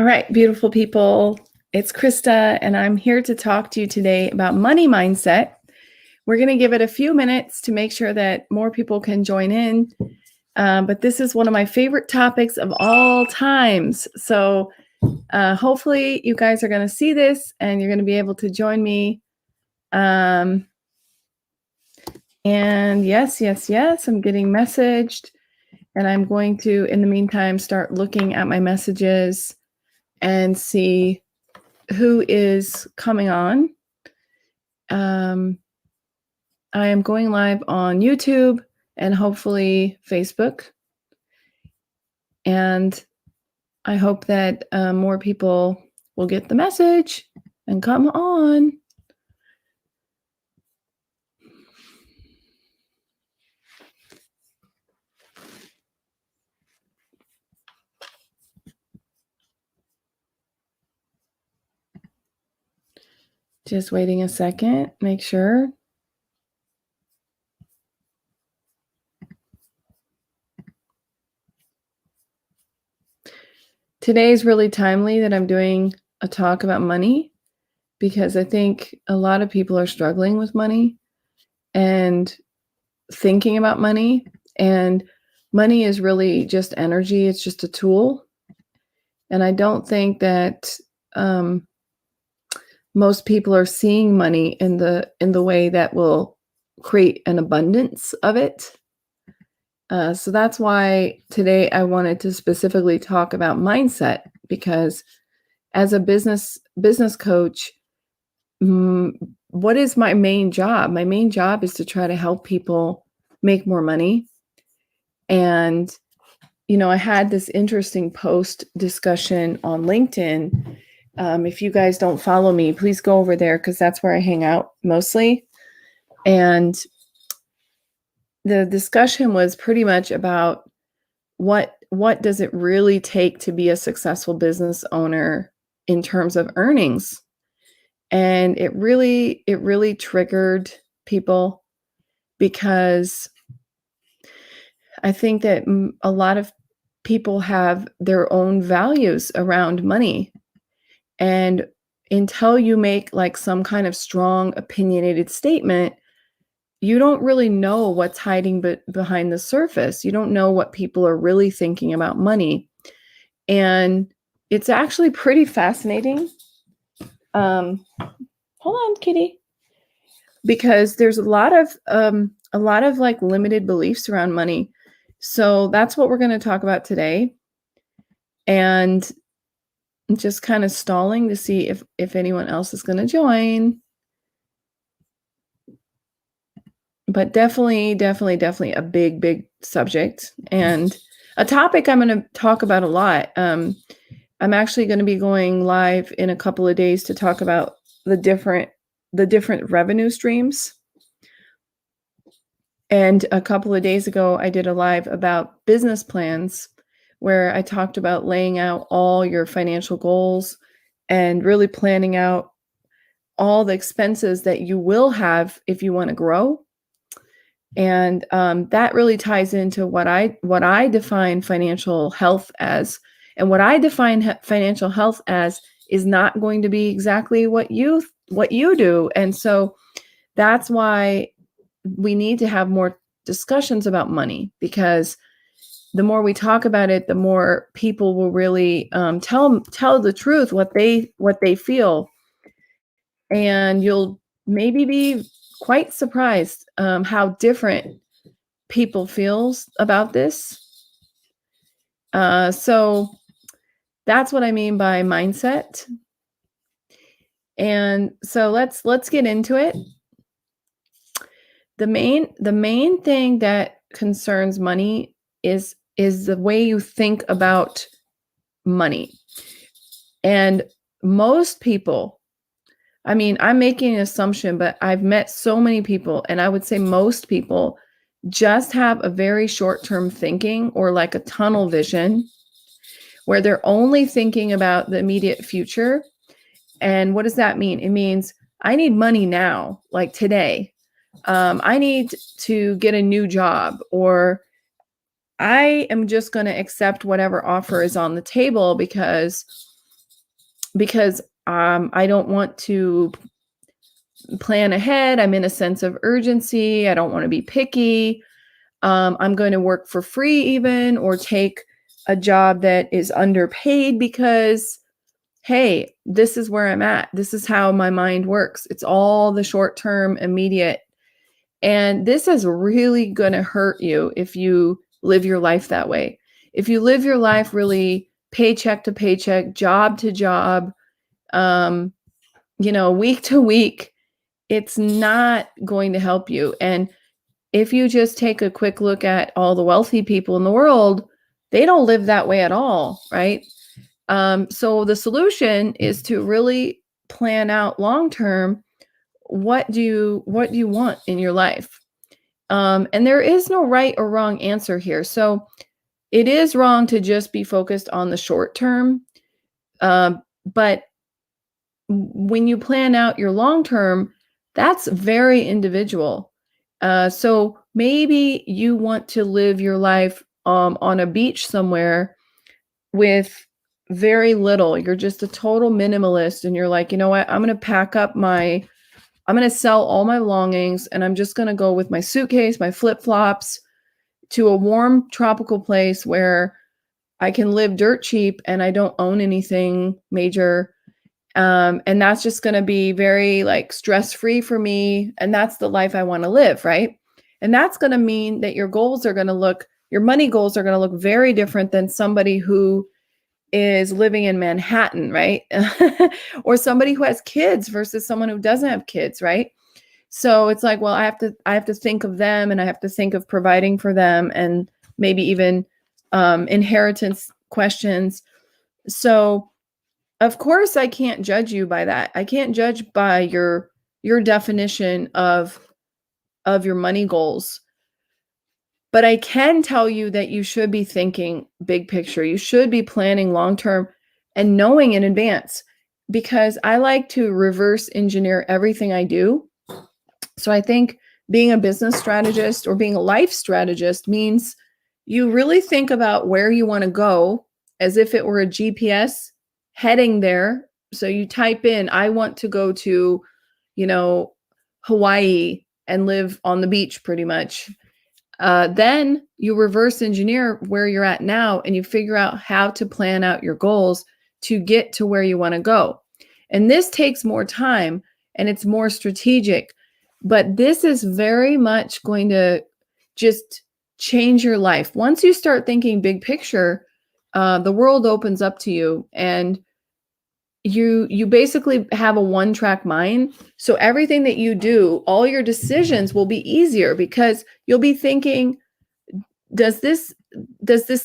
All right, beautiful people. It's Krista, and I'm here to talk to you today about money mindset. We're going to give it a few minutes to make sure that more people can join in. But this is one of my favorite topics of all times. So hopefully you guys are going to see this and you're going to be able to join me. And yes, I'm getting messaged. And I'm going to, in the meantime, start looking at my messages and see who is coming on. I am going live on YouTube and hopefully Facebook. And I hope that more people will get the message and come on. Just waiting a second, make sure. Today is really timely that I'm doing a talk about money because I think a lot of people are struggling with money and thinking about money. And money is really just energy. It's just a tool. And I don't think that most people are seeing money in the way that will create an abundance of it. So that's why today I wanted to specifically talk about mindset, because as a business coach, what is my main job? My main job is to try to help people make more money. And, I had this interesting post discussion on LinkedIn. If you guys don't follow me, please go over there because that's where I hang out mostly. And the discussion was pretty much about what does it really take to be a successful business owner in terms of earnings. And it really triggered people because I think that a lot of people have their own values around money. And until you make like some kind of strong opinionated statement, you don't really know what's hiding behind the surface. You don't know what people are really thinking about money. And it's actually pretty fascinating. Hold on, kitty. Because there's a lot of like limited beliefs around money. So that's what we're going to talk about today. And I'm just kind of stalling to see if anyone else is going to join. But definitely a big subject and a topic I'm going to talk about a lot. I'm actually going to be going live in a couple of days to talk about the different revenue streams. And a couple of days ago, I did a live about business plans where I talked about laying out all your financial goals and really planning out all the expenses that you will have if you want to grow. And that really ties into what I define financial health as. And what I define financial health as is not going to be exactly what you do. And so that's why we need to have more discussions about money, because the more we talk about it, the more people will really tell the truth, what they feel. And you'll maybe be quite surprised how different people feels about this. So that's what I mean by mindset. And so let's get into it. The main thing that concerns money is the way you think about money. And most people, I mean, I'm making an assumption, but I've met so many people, and I would say most people just have a very short-term thinking, or like a tunnel vision, where they're only thinking about the immediate future. And what does that mean? It means I need money now, like today. I need to get a new job, or I am just going to accept whatever offer is on the table because because I don't want to plan ahead. I'm in a sense of urgency. I don't want to be picky. I'm going to work for free even, or take a job that is underpaid because, hey, this is where I'm at. This is how my mind works. It's all the short term, immediate. And this is really going to hurt you if you live your life that way. If you live your life really paycheck to paycheck, job to job, week to week, it's not going to help you. And if you just take a quick look at all the wealthy people in the world, they don't live that way at all, right? So the solution is to really plan out long term. What do you want in your life? And there is no right or wrong answer here. So it is wrong to just be focused on the short term. But when you plan out your long term, that's very individual. So maybe you want to live your life on a beach somewhere with very little. You're just a total minimalist, and you're like, you know what? I'm going to sell all my belongings, and I'm just going to go with my suitcase, my flip-flops, to a warm tropical place where I can live dirt cheap and I don't own anything major. And that's just going to be very like stress-free for me. And that's the life I want to live, right? And that's going to mean that your money goals are going to look very different than somebody who is living in Manhattan, right? Or somebody who has kids versus someone who doesn't have kids, right? So it's like, well, I have to think of them, and I have to think of providing for them, and maybe even inheritance questions. So of course I can't judge you by that. I can't judge by your definition of your money goals. But I can tell you that you should be thinking big picture. You should be planning long term and knowing in advance, because I like to reverse engineer everything I do. So I think being a business strategist or being a life strategist means you really think about where you want to go as if it were a GPS heading there. So you type in, I want to go to, Hawaii and live on the beach pretty much. Then you reverse engineer where you're at now, and you figure out how to plan out your goals to get to where you want to go. And this takes more time and it's more strategic, but this is very much going to just change your life. Once you start thinking big picture, the world opens up to you, and you basically have a one-track mind. So everything that you do, all your decisions will be easier, because you'll be thinking, does this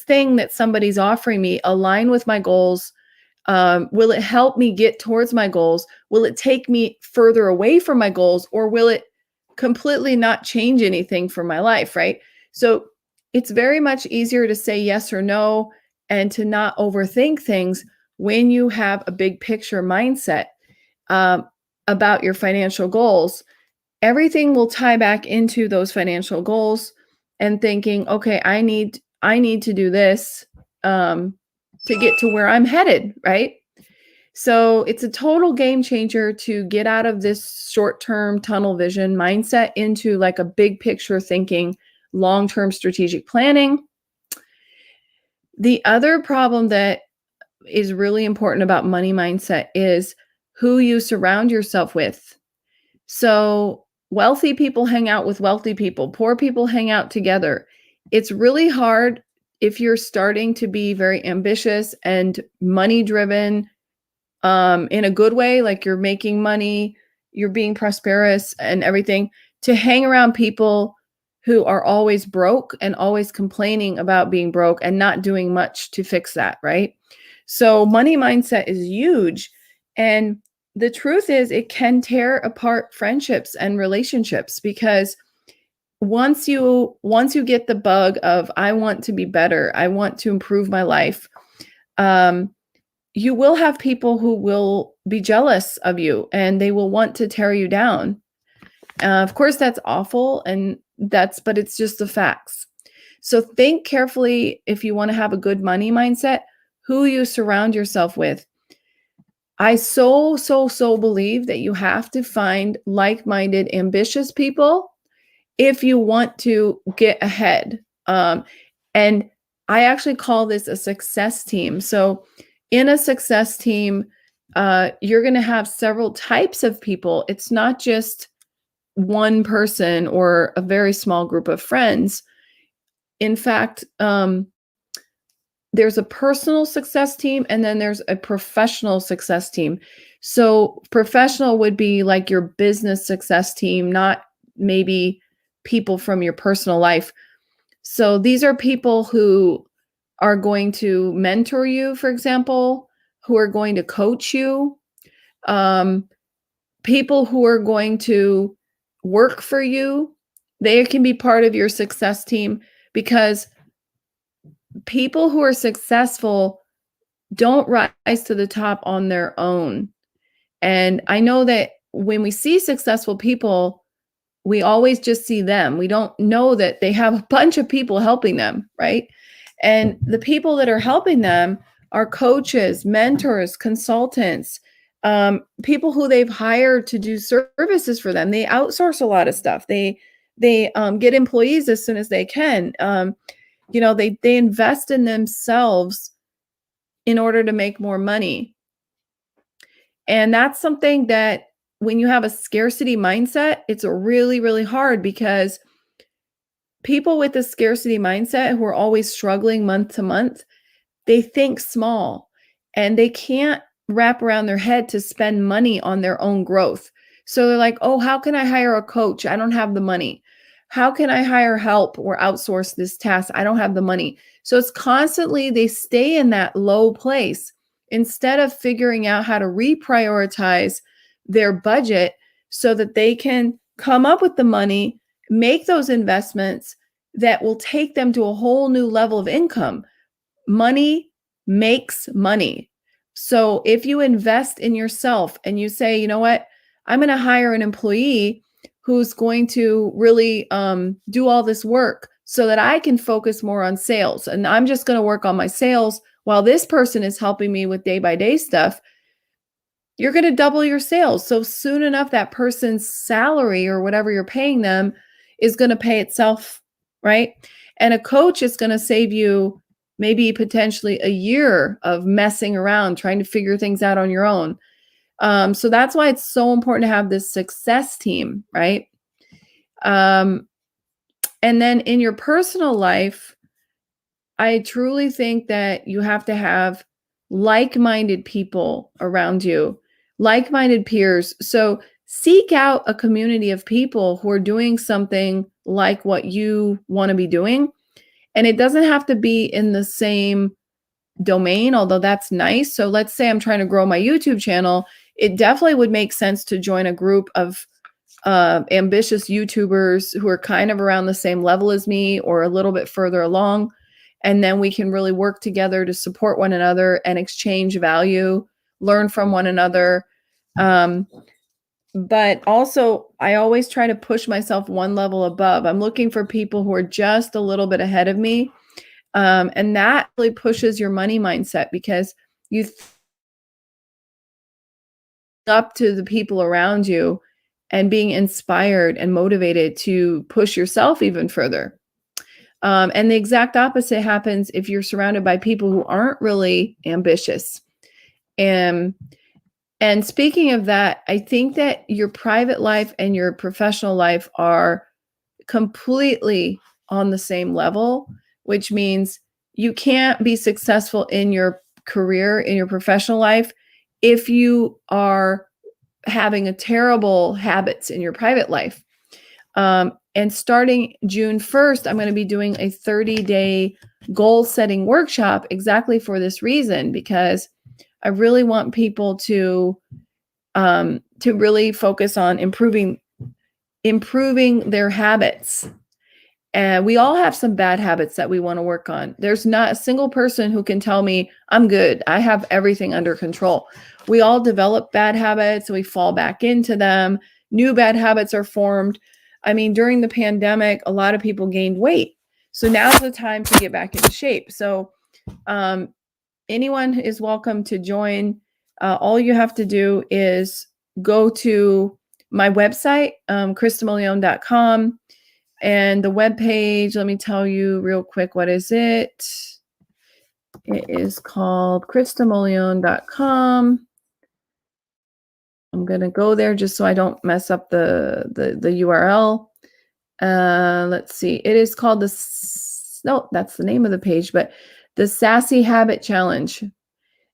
thing that somebody's offering me align with my goals? Will it help me get towards my goals? Will it take me further away from my goals, or will it completely not change anything for my life, right? So it's very much easier to say yes or no and to not overthink things when you have a big picture mindset about your financial goals. Everything will tie back into those financial goals, and thinking, okay, I need to do this to get to where I'm headed, right? So it's a total game changer to get out of this short-term tunnel vision mindset into like a big picture thinking, long-term strategic planning. The other problem that is really important about money mindset is who you surround yourself with. So wealthy people hang out with wealthy people, poor people hang out together. It's really hard if you're starting to be very ambitious and money driven, in a good way, like you're making money, you're being prosperous and everything, to hang around people who are always broke and always complaining about being broke and not doing much to fix that, right? So money mindset is huge. And the truth is, it can tear apart friendships and relationships, because once you get the bug of, I want to be better, I want to improve my life, you will have people who will be jealous of you and they will want to tear you down. Of course, that's awful, but it's just the facts. So think carefully, if you want to have a good money mindset, who you surround yourself with. I so believe that you have to find like-minded, ambitious people if you want to get ahead. And I actually call this a success team. So in a success team, you're going to have several types of people. It's not just one person or a very small group of friends. In fact, there's a personal success team and then there's a professional success team. So professional would be like your business success team, not maybe people from your personal life. So these are people who are going to mentor you, for example, who are going to coach you, um, people who are going to work for you. They can be part of your success team because people who are successful don't rise to the top on their own. And I know that when we see successful people, we always just see them. We don't know that they have a bunch of people helping them, right? And the people that are helping them are coaches, mentors, consultants, people who they've hired to do services for them. They outsource a lot of stuff. They get employees as soon as they can. They invest in themselves in order to make more money. And that's something that when you have a scarcity mindset, it's really, really hard because people with a scarcity mindset who are always struggling month to month, they think small and they can't wrap around their head to spend money on their own growth. So they're like, oh, how can I hire a coach? I don't have the money. How can I hire help or outsource this task? I don't have the money. So it's constantly, they stay in that low place instead of figuring out how to reprioritize their budget so that they can come up with the money, make those investments that will take them to a whole new level of income. Money makes money. So if you invest in yourself and you say, you know what, I'm going to hire an employee who's going to really do all this work so that I can focus more on sales. And I'm just going to work on my sales while this person is helping me with day-by-day stuff. You're going to double your sales. So soon enough, that person's salary or whatever you're paying them is going to pay itself, right? And a coach is going to save you maybe potentially a year of messing around, trying to figure things out on your own. So that's why it's so important to have this success team, right? And then in your personal life, I truly think that you have to have like-minded people around you, like-minded peers. So seek out a community of people who are doing something like what you want to be doing. And it doesn't have to be in the same domain, although that's nice. So let's say I'm trying to grow my YouTube channel. It definitely would make sense to join a group of ambitious YouTubers who are kind of around the same level as me or a little bit further along. And then we can really work together to support one another and exchange value, learn from one another. But also, I always try to push myself one level above. I'm looking for people who are just a little bit ahead of me. And that really pushes your money mindset because you up to the people around you and being inspired and motivated to push yourself even further. And the exact opposite happens if you're surrounded by people who aren't really ambitious. And speaking of that, I think that your private life and your professional life are completely on the same level, which means you can't be successful in your career, in your professional life, if you are having a terrible habits in your private life. And starting June 1st, I'm going to be doing a 30-day goal setting workshop exactly for this reason, because I really want people to really focus on improving their habits. And we all have some bad habits that we want to work on. There's not a single person who can tell me I'm good. I have everything under control. We all develop bad habits and we fall back into them. New bad habits are formed. I mean, during the pandemic, a lot of people gained weight. So now's the time to get back into shape. So anyone is welcome to join. all you have to do is go to my website, KristaMolione.com, and the webpage, let me tell you real quick, what is it? It is called KristaMolione.com. I'm going to go there just so I don't mess up the URL. Let's see. It is called no, that's the name of the page, but the Sassy Habit Challenge.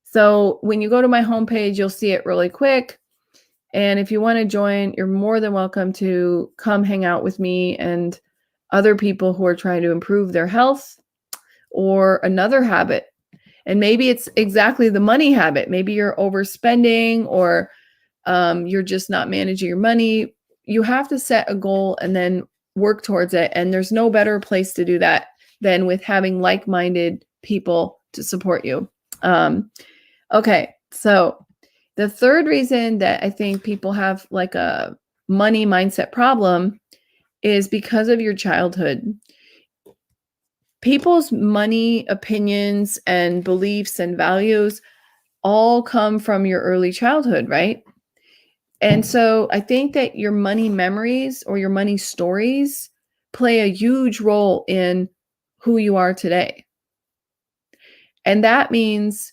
So when you go to my homepage, you'll see it really quick. And if you want to join, you're more than welcome to come hang out with me and other people who are trying to improve their health or another habit. And maybe it's exactly the money habit. Maybe you're overspending or you're just not managing your money. You have to set a goal and then work towards it. And there's no better place to do that than with having like-minded people to support you. Okay, so the third reason that I think people have like a money mindset problem is because of your childhood. People's money opinions and beliefs and values all come from your early childhood, right? And so I think that your money memories or your money stories play a huge role in who you are today. And that means,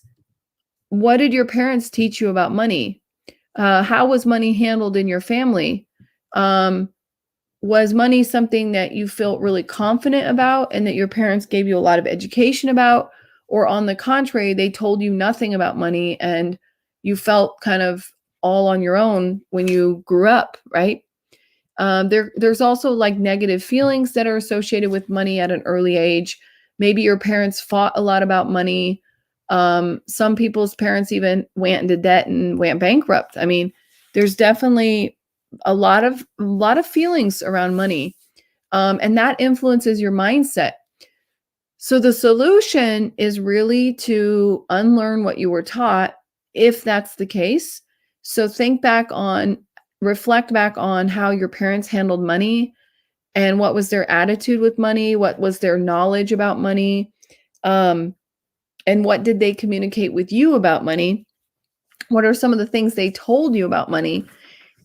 what did your parents teach you about money? How was money handled in your family? Was money something that you felt really confident about and that your parents gave you a lot of education about? Or on the contrary, they told you nothing about money and you felt kind of all on your own when you grew up, right? There's also like negative feelings that are associated with money at an early age. Maybe your parents fought a lot about money. Some people's parents even went into debt and went bankrupt. I mean, there's definitely a lot of feelings around money, and that influences your mindset. So the solution is really to unlearn what you were taught, if that's the case. So reflect back on how your parents handled money and what was their attitude with money, what was their knowledge about money, and what did they communicate with you about money? What are some of the things they told you about money?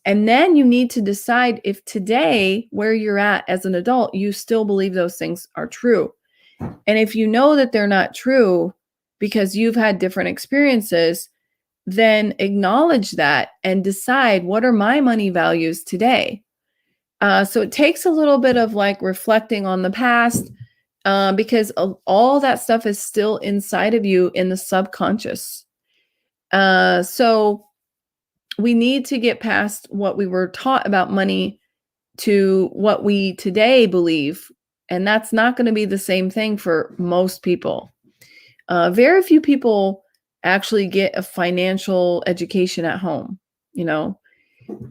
And then you need to decide if today, where you're at as an adult, you still believe those things are true. And if you know that they're not true because you've had different experiences, then acknowledge that and decide, what are my money values today? So it takes a little bit of like reflecting on the past, because all that stuff is still inside of you in the subconscious. So we need to get past what we were taught about money to what we today believe. And that's not going to be the same thing for most people. Very few people actually get a financial education at home,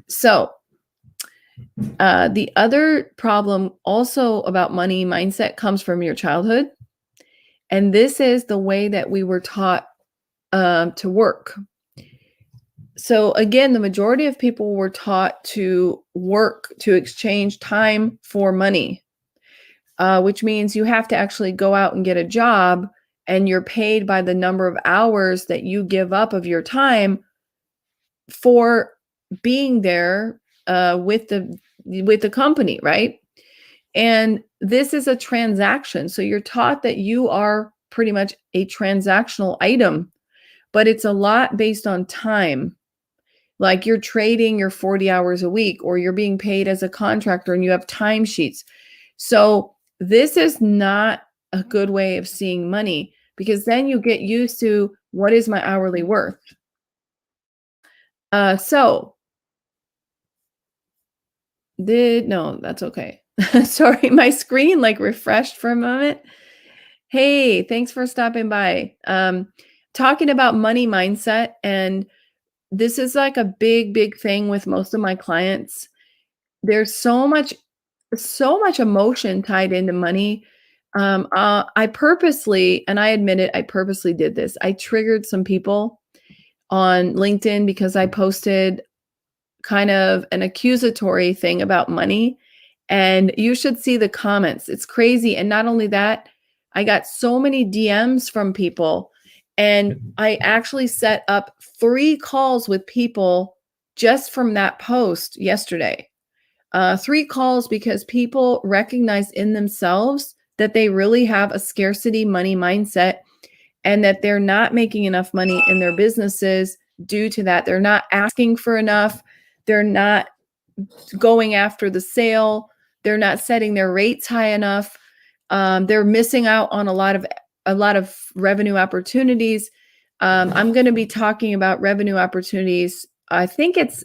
So the other problem also about money mindset comes from your childhood. And this is the way that we were taught to work. So again, the majority of people were taught to work to exchange time for money, which means you have to actually go out and get a job, and you're paid by the number of hours that you give up of your time for being there with the company, right? And this is a transaction. So you're taught that you are pretty much a transactional item, but it's a lot based on time. Like you're trading your 40 hours a week, or you're being paid as a contractor and you have timesheets. So this is not a good way of seeing money, because then you get used to, what is my hourly worth? No, that's okay. Sorry, my screen like refreshed for a moment. Hey, thanks for stopping by. Talking about money mindset, and this is like a big thing with most of my clients. There's so much emotion tied into money. I purposely, and I admit it, I purposely did this. I triggered some people on LinkedIn because I posted kind of an accusatory thing about money, and you should see the comments. It's crazy. And not only that, I got so many DMs from people, And I actually set up 3 calls with people just from that post yesterday. 3 calls because people recognize in themselves that they really have a scarcity money mindset and that they're not making enough money in their businesses due to that. They're not asking for enough. They're not going after the sale. They're not setting their rates high enough. They're missing out on a lot of revenue opportunities. I'm going to be talking about revenue opportunities. I think it's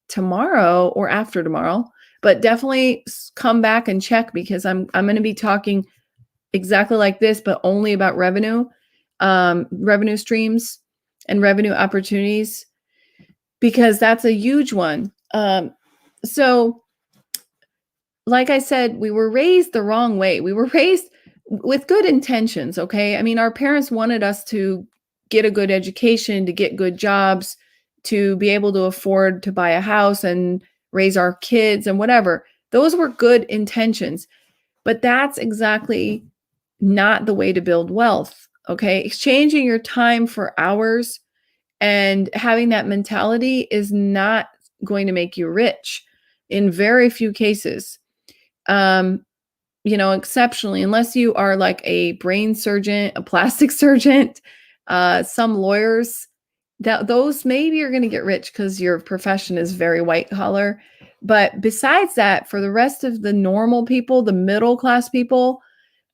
tomorrow or after tomorrow, but definitely come back and check because I'm going to be talking exactly like this, but only about revenue streams and revenue opportunities, because that's a huge one. So like I said, we were raised the wrong way. We were raised with good intentions. Okay. I mean, our parents wanted us to get a good education, to get good jobs, to be able to afford to buy a house and raise our kids and whatever. Those were good intentions, but that's exactly not the way to build wealth. Okay. Exchanging your time for hours and having that mentality is not going to make you rich in very few cases. Exceptionally, unless you are like a brain surgeon, a plastic surgeon, some lawyers, that those maybe are going to get rich because your profession is very white collar. But besides that, for the rest of the normal people, the middle class people,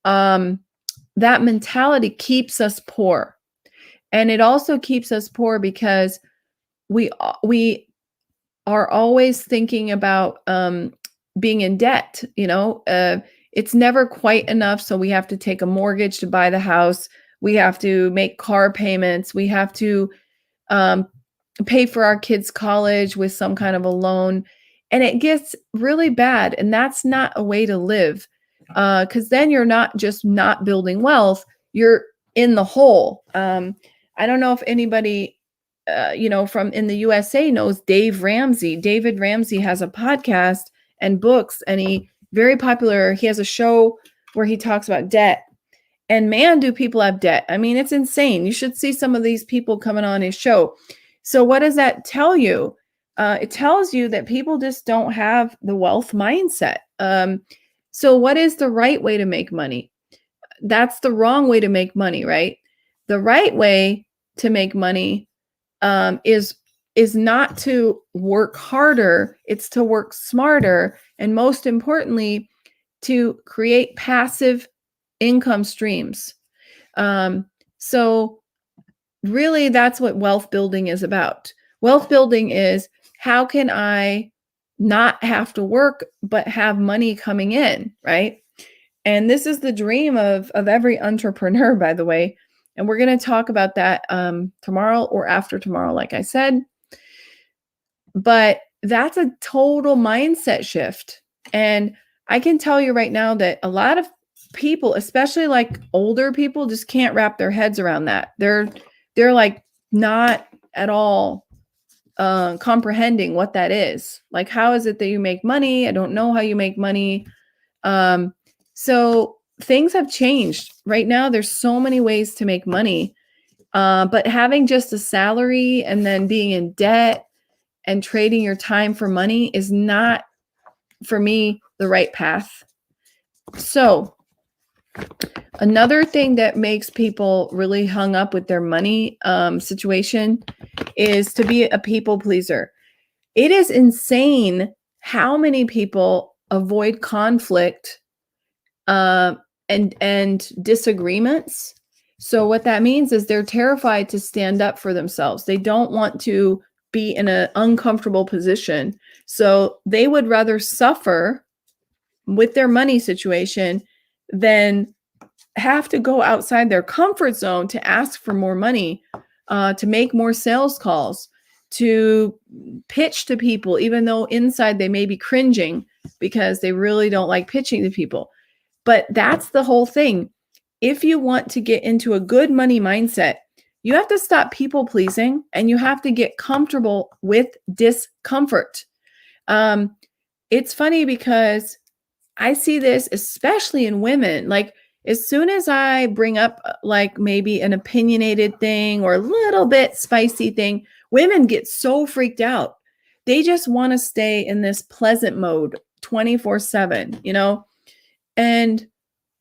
that mentality keeps us poor. And it also keeps us poor because we are always thinking about being in debt. It's never quite enough, so we have to take a mortgage to buy the house. We have to make car payments. We have to pay for our kids' college with some kind of a loan. And it gets really bad. And that's not a way to live, because then you're not just not building wealth, you're in the hole. I don't know if anybody, from in the USA knows Dave Ramsey. David Ramsey has a podcast and books, and he has a show where he talks about debt. And man, do people have debt. I mean, it's insane. You should see some of these people coming on his show. So what does that tell you? It tells you that people just don't have the wealth mindset. So what is the right way to make money? That's the wrong way to make money, right? The right way to make money is not to work harder. It's to work smarter. And most importantly, to create passive income streams. So really, that's what wealth building is about. Wealth building is, how can I not have to work, but have money coming in, right? And this is the dream of every entrepreneur, by the way. And we're going to talk about that tomorrow or after tomorrow, like I said. But that's a total mindset shift. And I can tell you right now that a lot of people, especially like older people, just can't wrap their heads around that. They're like not at all comprehending what that is. Like, how is it that you make money? I don't know how you make money. So things have changed. Right now, there's so many ways to make money. But having just a salary and then being in debt and trading your time for money is not, for me, the right path. So another thing that makes people really hung up with their money situation is to be a people pleaser. It is insane how many people avoid conflict and disagreements. So what that means is they're terrified to stand up for themselves. They don't want to be in an uncomfortable position. So they would rather suffer with their money situation than have to go outside their comfort zone to ask for more money, to make more sales calls, to pitch to people, even though inside they may be cringing because they really don't like pitching to people. But that's the whole thing. If you want to get into a good money mindset, you have to stop people pleasing and you have to get comfortable with discomfort. It's funny because I see this especially in women. Like, As soon as I bring up like maybe an opinionated thing or a little bit spicy thing, women get so freaked out. They just want to stay in this pleasant mode 24/7, And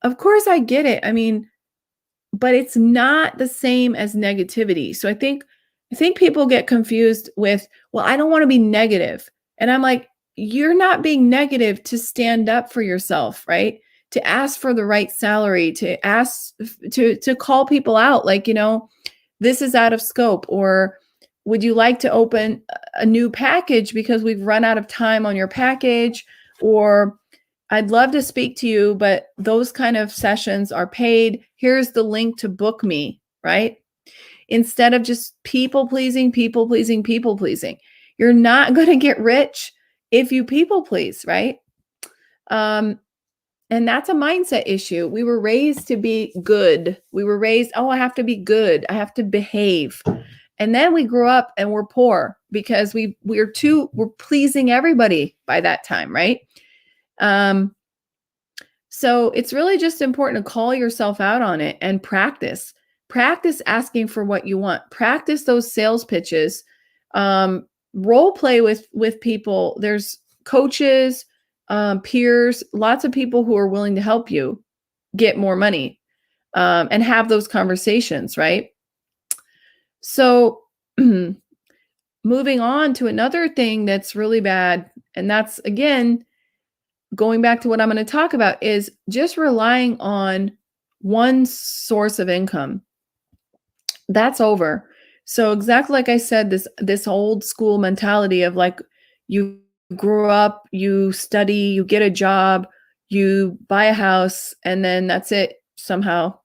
of course I get it. I mean, but it's not the same as negativity. So I think people get confused with, well, I don't want to be negative. And I'm like, you're not being negative to stand up for yourself, right? To ask for the right salary, to ask to call people out like, this is out of scope, or would you like to open a new package because we've run out of time on your package, or I'd love to speak to you, but those kind of sessions are paid. Here's the link to book me, right? Instead of just people pleasing, people pleasing, people pleasing. You're not going to get rich if you people please, right? And that's a mindset issue. We were raised to be good. We were raised, oh, I have to be good. I have to behave. And then we grew up and we're poor because we're pleasing everybody by that time, right? So it's really just important to call yourself out on it and practice asking for what you want. Practice those sales pitches. Role play with people. There's coaches, peers, lots of people who are willing to help you get more money, and have those conversations, right? So moving on to another thing that's really bad, and that's, again, going back to what I'm going to talk about, is just relying on one source of income. That's over. So exactly like I said, this old school mentality of like, you grow up, you study, you get a job, you buy a house, and then that's it. Somehow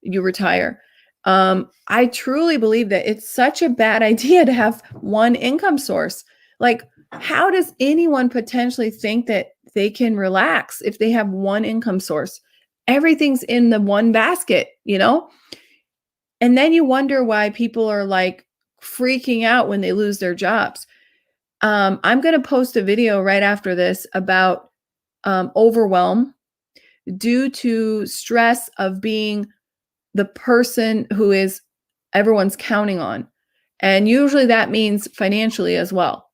you retire. I truly believe that it's such a bad idea to have one income source. Like, how does anyone potentially think that they can relax if they have one income source? Everything's in the one basket, And then you wonder why people are like freaking out when they lose their jobs. I'm going to post a video right after this about overwhelm due to stress of being the person who is everyone's counting on. And usually that means financially as well.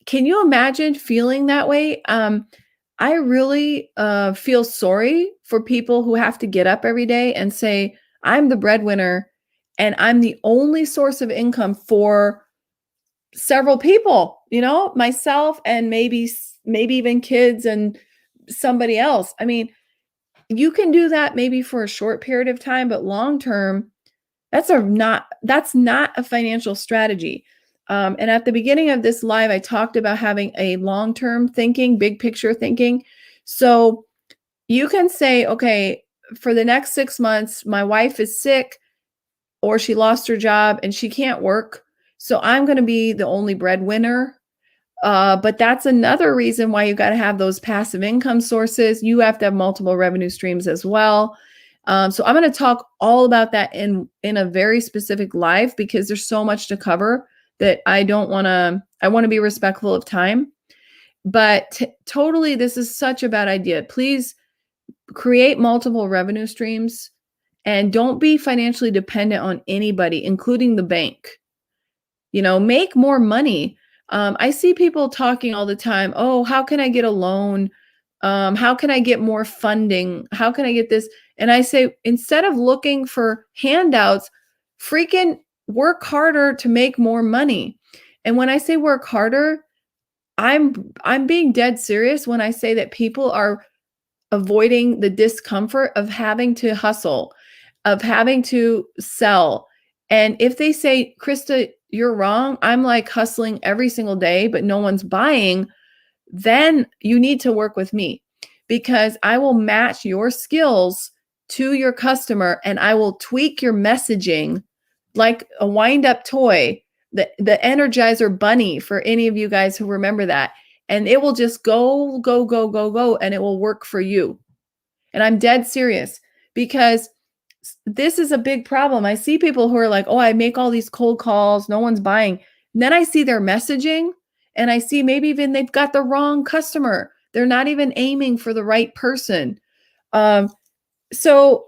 Can you imagine feeling that way? I really feel sorry for people who have to get up every day and say, I'm the breadwinner and I'm the only source of income for several people, myself and maybe even kids and somebody else. I mean, you can do that maybe for a short period of time, but long term, that's not a financial strategy. And at the beginning of this live, I talked about having a long-term thinking, big picture thinking. So you can say, okay, for the next 6 months, my wife is sick or she lost her job and she can't work. So I'm going to be the only breadwinner. But that's another reason why you got to have those passive income sources. You have to have multiple revenue streams as well. So I'm going to talk all about that in a very specific live because there's so much to cover that I want to be respectful of time. But totally, this is such a bad idea. Please create multiple revenue streams and don't be financially dependent on anybody, including the bank. Make more money. I see people talking all the time, oh, how can I get a loan? How can I get more funding? How can I get this? And I say, instead of looking for handouts, freaking work harder to make more money. And when I say work harder, I'm being dead serious when I say that people are avoiding the discomfort of having to hustle, of having to sell. And if they say, Krista, you're wrong, I'm like hustling every single day, but no one's buying, then you need to work with me because I will match your skills to your customer and I will tweak your messaging like a wind-up toy, the Energizer Bunny, for any of you guys who remember that. And it will just go, go, go, go, go, and it will work for you. And I'm dead serious because this is a big problem. I see people who are like, oh, I make all these cold calls, no one's buying. And then I see their messaging and I see maybe even they've got the wrong customer. They're not even aiming for the right person. So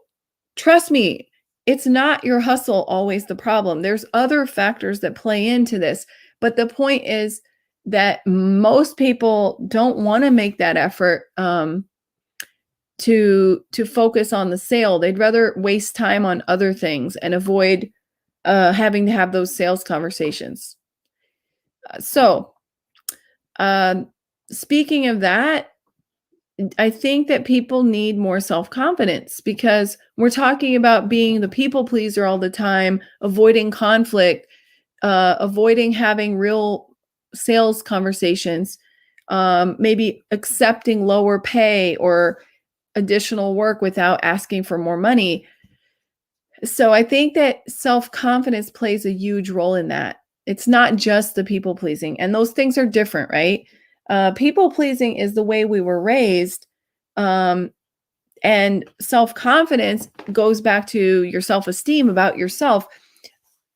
trust me, it's not your hustle always the problem. There's other factors that play into this. But the point is that most people don't want to make that effort to focus on the sale. They'd rather waste time on other things and avoid having to have those sales conversations. So, speaking of that, I think that people need more self-confidence because we're talking about being the people pleaser all the time, avoiding conflict, avoiding having real sales conversations, maybe accepting lower pay or additional work without asking for more money. So I think that self-confidence plays a huge role in that. It's not just the people pleasing, and those things are different, right? People pleasing is the way we were raised. Um, and self-confidence goes back to your self-esteem about yourself.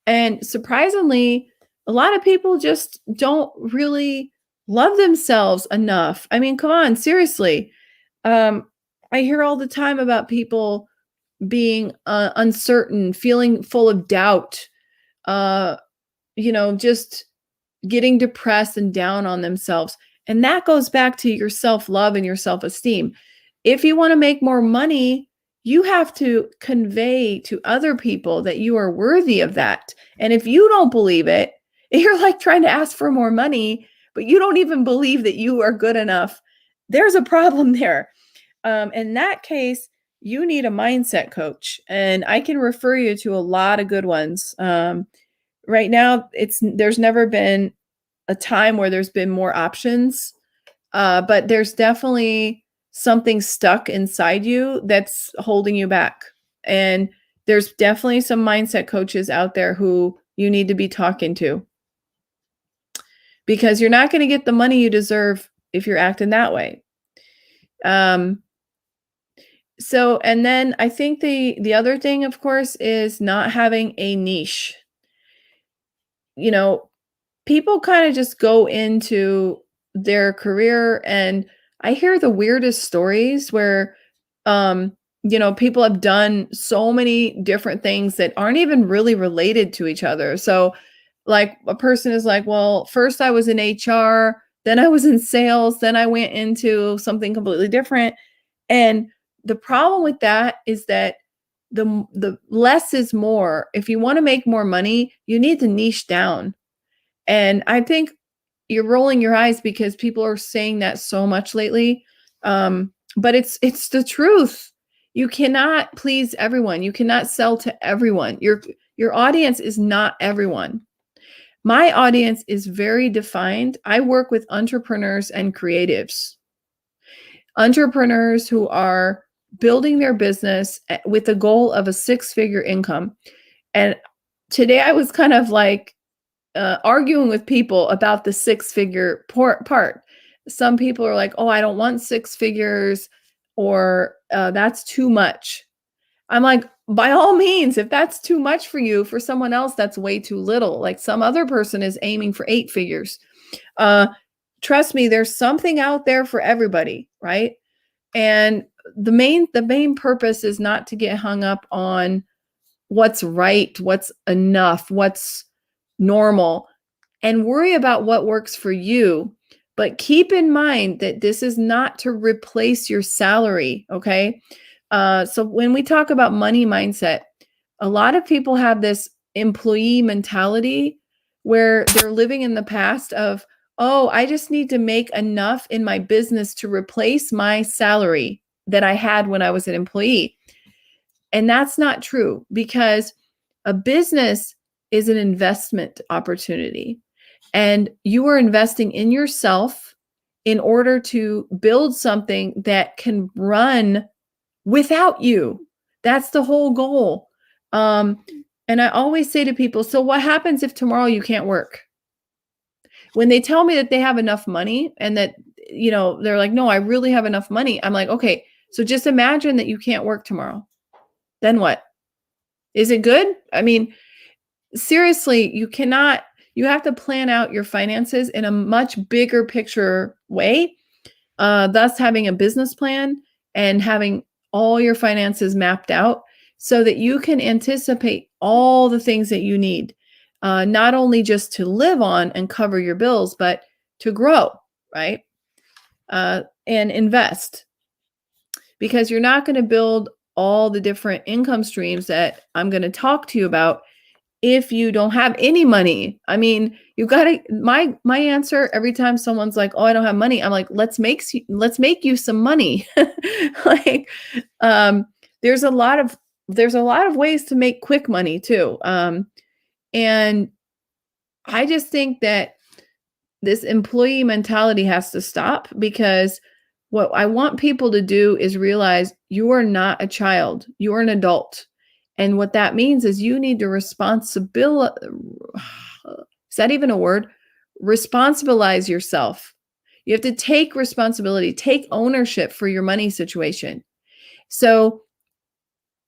And surprisingly, a lot of people just don't really love themselves enough. I mean, come on, seriously. Um, I hear all the time about people being uncertain, feeling full of doubt, uh, just getting depressed and down on themselves. And that goes back to your self love and your self esteem. If you want to make more money, you have to convey to other people that you are worthy of that. And if you don't believe it, you're like trying to ask for more money, but you don't even believe that you are good enough. There's a problem there. In that case, you need a mindset coach, and I can refer you to a lot of good ones. Right now, there's never been a time where there's been more options, but there's definitely something stuck inside you that's holding you back. And there's definitely some mindset coaches out there who you need to be talking to because you're not going to get the money you deserve if you're acting that way. So, and then I think the other thing, of course, is not having a niche. You know, people kind of just go into their career, and I hear the weirdest stories where um people have done so many different things that aren't even really related to each other. So like a person is like, well, first I was in HR, then I was in sales, then I went into something completely different. And the problem with that is that the less is more. If you want to make more money, you need to niche down. And I think you're rolling your eyes because people are saying that so much lately. But it's the truth. You cannot please everyone. You cannot sell to everyone. Your audience is not everyone. My audience is very defined. I work with entrepreneurs and creatives. Entrepreneurs who are building their business with the goal of a six-figure income. And today I was kind of like arguing with people about the six-figure part. Some people are like, oh, I don't want six figures, or that's too much. I'm like, by all means, if that's too much for you, for someone else, that's way too little. Like some other person is aiming for eight figures. Trust me, there's something out there for everybody, right? And the main purpose is not to get hung up on what's right, what's enough, what's normal, and worry about what works for you. But keep in mind that this is not to replace your salary, okay? So when we talk about money mindset, a lot of people have this employee mentality where they're living in the past of, oh, I just need to make enough in my business to replace my salary that I had when I was an employee. And that's not true because a business is an investment opportunity. And you are investing in yourself in order to build something that can run without you. That's the whole goal. And I always say to people, so what happens if tomorrow you can't work? When they tell me that they have enough money and that, they're like, no, I really have enough money. I'm like, okay, so just imagine that you can't work tomorrow. Then what? Is it good? I mean, seriously, you have to plan out your finances in a much bigger picture way, thus having a business plan and having all your finances mapped out so that you can anticipate all the things that you need, not only just to live on and cover your bills, but to grow, right? And invest, because you're not going to build all the different income streams that I'm going to talk to you about if you don't have any money. I mean, you got to, my answer every time someone's like, "Oh, I don't have money." I'm like, let's make you some money." Like, um, there's a lot of ways to make quick money too. And I just think that this employee mentality has to stop, because what I want people to do is realize you are not a child, you are an adult. And what that means is you need to responsibilize, is that even a word? Responsibilize yourself. You have to take responsibility, take ownership for your money situation. So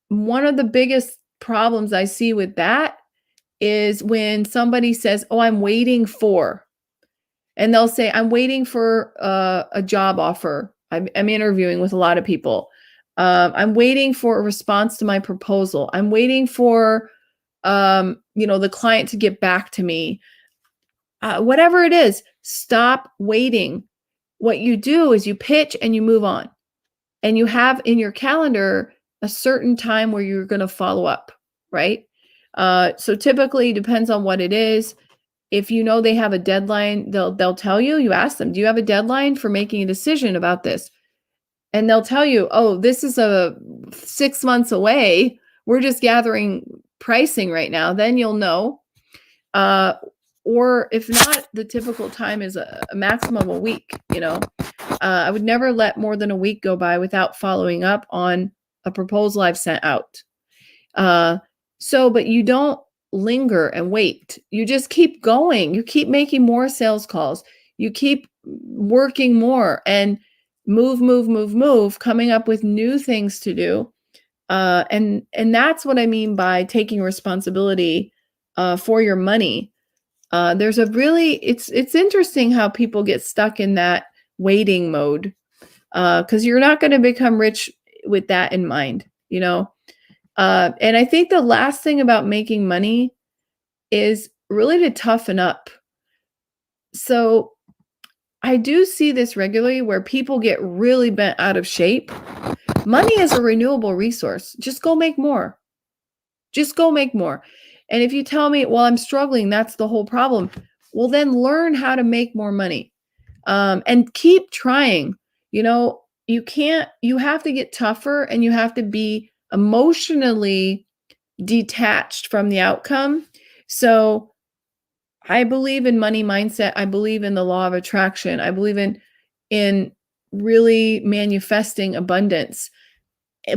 one of the biggest problems I see with that is when somebody says, "Oh, I'm waiting for," and they'll say, "I'm waiting for a job offer. I'm interviewing with a lot of people. I'm waiting for a response to my proposal. I'm waiting for, the client to get back to me." Whatever it is, stop waiting. What you do is you pitch and you move on, and you have in your calendar a certain time where you're going to follow up, right? So typically, depends on what it is. If you know they have a deadline, they'll tell you. You ask them, "Do you have a deadline for making a decision about this?" And they'll tell you, "Oh, this is 6 months away. We're just gathering pricing right now." Then you'll know. Uh, or if not, the typical time is a maximum of a week. I would never let more than a week go by without following up on a proposal I've sent out. But you don't linger and wait. You just keep going. You keep making more sales calls. You keep working more and move, coming up with new things to do. And that's what I mean by taking responsibility for your money. It's interesting how people get stuck in that waiting mode, because you're not going to become rich with that in mind. And I think the last thing about making money is really to toughen up. So I do see this regularly where people get really bent out of shape. Money is a renewable resource. Just go make more. Just go make more. And if you tell me, "Well, I'm struggling, that's the whole problem," well, then learn how to make more money, and keep trying. You have to get tougher, and you have to be emotionally detached from the outcome. So I believe in money mindset. I believe in the law of attraction. I believe in really manifesting abundance.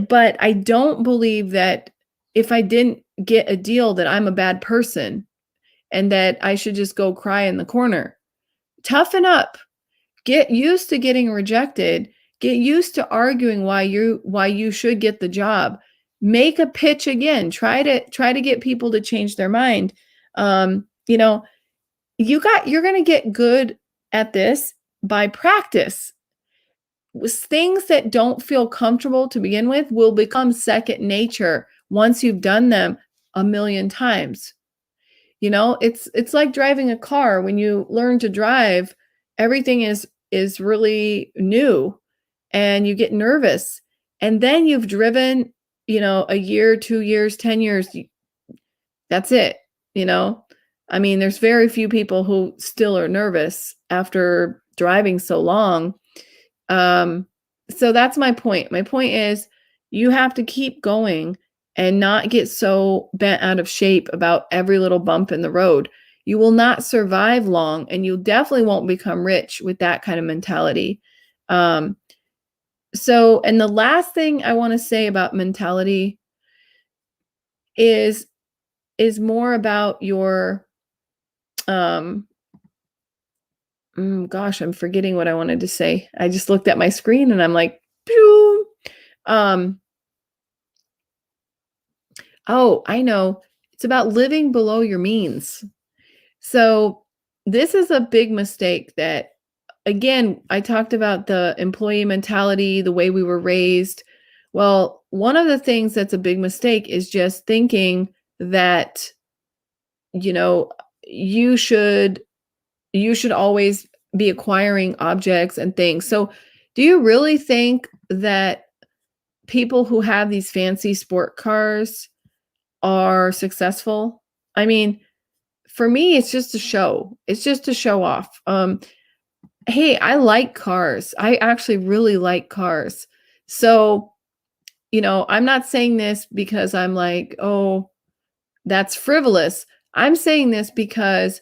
But I don't believe that if I didn't get a deal that I'm a bad person and that I should just go cry in the corner. Toughen up. Get used to getting rejected. Get used to arguing why you should get the job. Make a pitch again. Try to get people to change their mind. You're going to get good at this by practice. Things that don't feel comfortable to begin with will become second nature once you've done them a million times. It's like driving a car. When you learn to drive, everything is really new and you get nervous. And then you've driven, a year, 2 years, 10 years. That's it. I mean, there's very few people who still are nervous after driving so long. So that's my point. My point is you have to keep going and not get so bent out of shape about every little bump in the road. You will not survive long, and you definitely won't become rich with that kind of mentality. And the last thing I want to say about mentality is more about your, gosh, I'm forgetting what I wanted to say. I just looked at my screen and I'm like, pew. Oh, I know. It's about living below your means. So this is a big mistake that, again, I talked about the employee mentality, the way we were raised. Well, one of the things that's a big mistake is just thinking that, you know, you should you should always be acquiring objects and things. So, do you really think that people who have these fancy sport cars are successful? I mean, for me, it's just a show. It's just to show off. Hey, I like cars. I actually really like cars. So, I'm not saying this because I'm like, oh, that's frivolous. I'm saying this because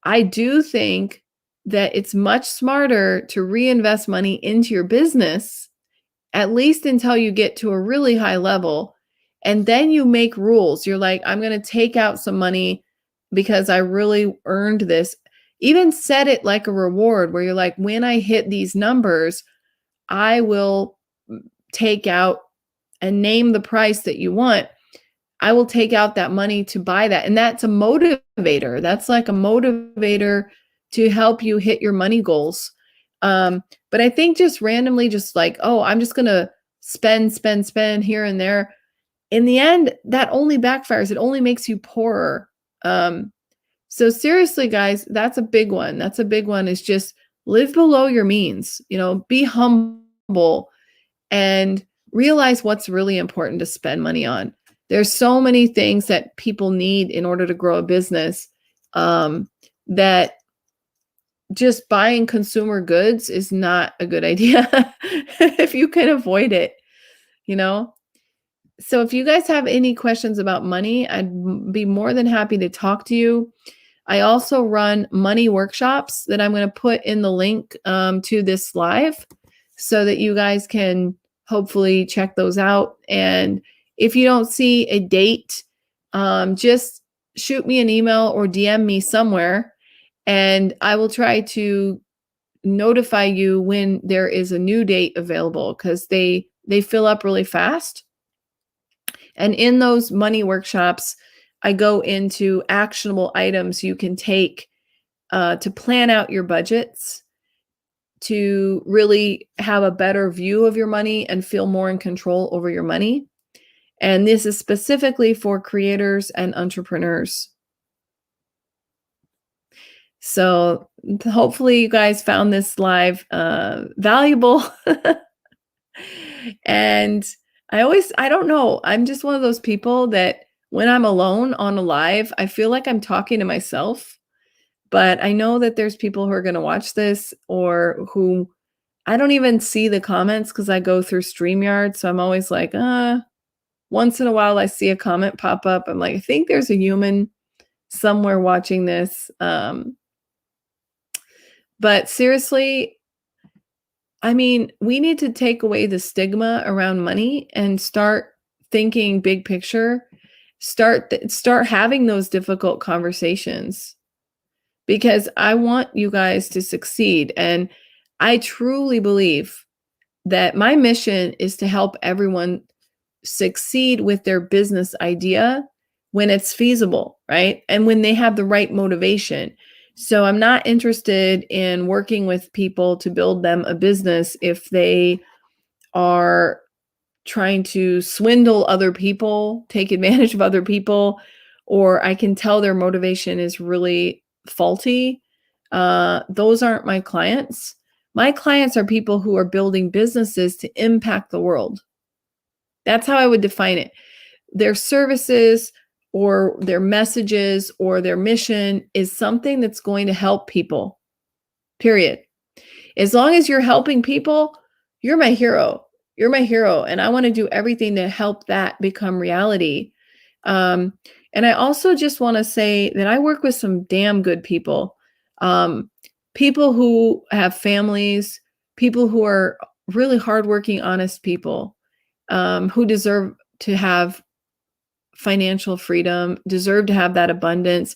I do think that it's much smarter to reinvest money into your business, at least until you get to a really high level. And then you make rules. You're like, I'm going to take out some money because I really earned this. Even set it like a reward where you're like, when I hit these numbers, I will take out and name the price that you want. I will take out that money to buy that. And that's a motivator. That's like a motivator to help you hit your money goals. But I think just randomly, just like, oh, I'm just going to spend here and there. In the end, that only backfires. It only makes you poorer. So seriously, guys, that's a big one. That's a big one, is just live below your means, be humble and realize what's really important to spend money on. There's so many things that people need in order to grow a business, that just buying consumer goods is not a good idea if you can avoid it, you know? So if you guys have any questions about money, I'd be more than happy to talk to you. I also run money workshops that I'm going to put in the link to this live so that you guys can hopefully check those out. And if you don't see a date, just shoot me an email or DM me somewhere, and I will try to notify you when there is a new date available, because they fill up really fast. And in those money workshops, I go into actionable items you can take to plan out your budgets, to really have a better view of your money and feel more in control over your money. And this is specifically for creators and entrepreneurs. So hopefully you guys found this live valuable. And I don't know, I'm just one of those people that when I'm alone on a live, I feel like I'm talking to myself. But I know that there's people who are going to watch this, or who I don't even see the comments because I go through StreamYard. So I'm always like, once in a while I see a comment pop up. I'm like, I think there's a human somewhere watching this. But seriously, I mean, we need to take away the stigma around money and start thinking big picture. Start having those difficult conversations, because I want you guys to succeed. And I truly believe that my mission is to help everyone succeed with their business idea when it's feasible, right? And when they have the right motivation. So I'm not interested in working with people to build them a business if they are trying to swindle other people, take advantage of other people, or I can tell their motivation is really faulty. Those aren't my clients. My clients are people who are building businesses to impact the world. That's how I would define it. Their services or their messages or their mission is something that's going to help people, period. As long as you're helping people, you're my hero. You're my hero. And I want to do everything to help that become reality. And I also just want to say that I work with some damn good people. People who have families, people who are really hardworking, honest people, who deserve to have financial freedom, deserve to have that abundance.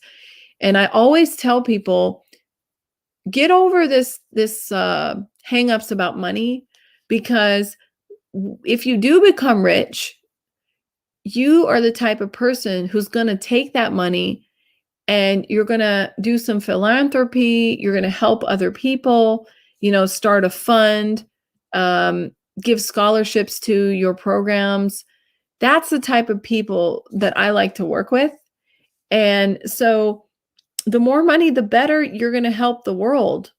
And I always tell people, get over this hang-ups about money, because if you do become rich, you are the type of person who's going to take that money and you're going to do some philanthropy. You're going to help other people, start a fund, give scholarships to your programs. That's the type of people that I like to work with. And so the more money, the better you're going to help the world.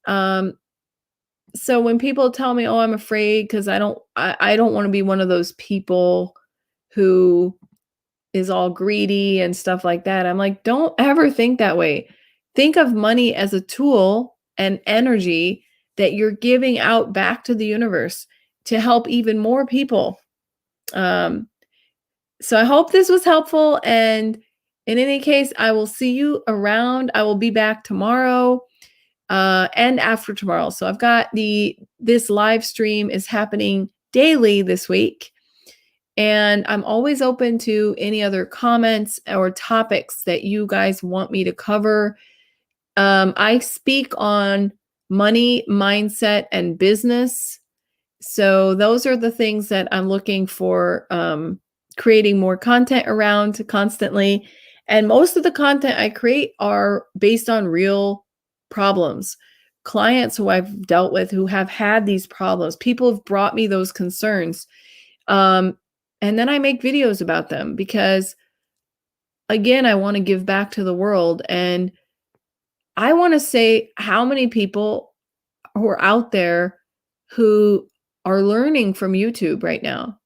So when people tell me, "Oh, I'm afraid because I don't want to be one of those people who is all greedy and stuff like that." I'm like, "Don't ever think that way. Think of money as a tool and energy that you're giving out back to the universe to help even more people." So I hope this was helpful. And in any case, I will see you around. I will be back tomorrow and after tomorrow. So I've got this live stream is happening daily this week. And I'm always open to any other comments or topics that you guys want me to cover. I speak on money, mindset, and business. So those are the things that I'm looking for, creating more content around constantly. And most of the content I create are based on real problems. Clients who I've dealt with who have had these problems, people have brought me those concerns. And then I make videos about them because, again, I want to give back to the world. And I want to say how many people who are out there who are learning from YouTube right now,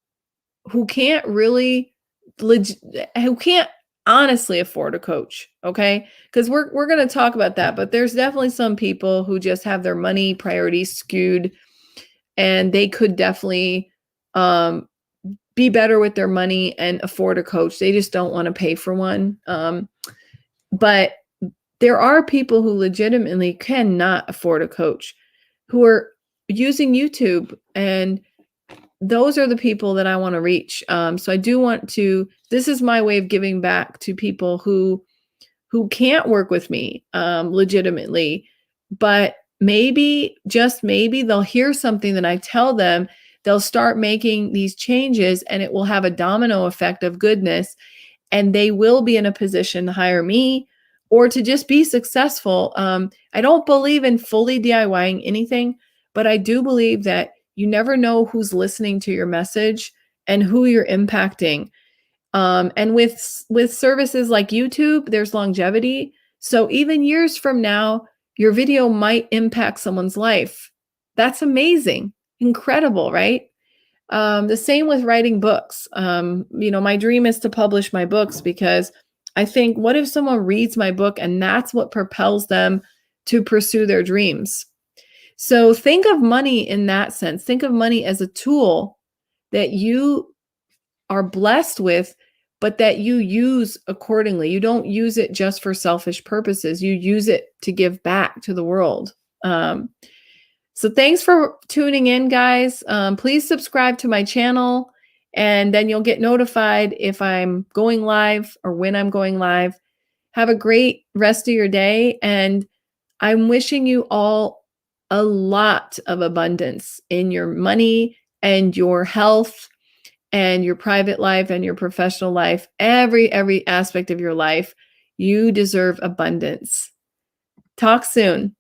who can't really, who can't honestly afford a coach, okay? Because we're going to talk about that, but there's definitely some people who just have their money priorities skewed, and they could definitely be better with their money and afford a coach. They just don't want to pay for one. But there are people who legitimately cannot afford a coach who are using YouTube, and those are the people that I want to reach. So I do want to, this is my way of giving back to people who can't work with me legitimately, but maybe, just maybe, they'll hear something that I tell them, they'll start making these changes, and it will have a domino effect of goodness, and they will be in a position to hire me or to just be successful. I don't believe in fully DIYing anything, but I do believe that you never know who's listening to your message and who you're impacting. And with services like YouTube, there's longevity. So even years from now, your video might impact someone's life. That's amazing. Incredible, right? The same with writing books. My dream is to publish my books because I think, what if someone reads my book and that's what propels them to pursue their dreams? So think of money in that sense. Think of money as a tool that you are blessed with, but that you use accordingly. You don't use it just for selfish purposes. You use it to give back to the world. So thanks for tuning in, guys. Please subscribe to my channel, and then you'll get notified if I'm going live or when I'm going live. Have a great rest of your day, and I'm wishing you all a lot of abundance in your money and your health and your private life and your professional life. Every aspect of your life, you deserve abundance. Talk soon.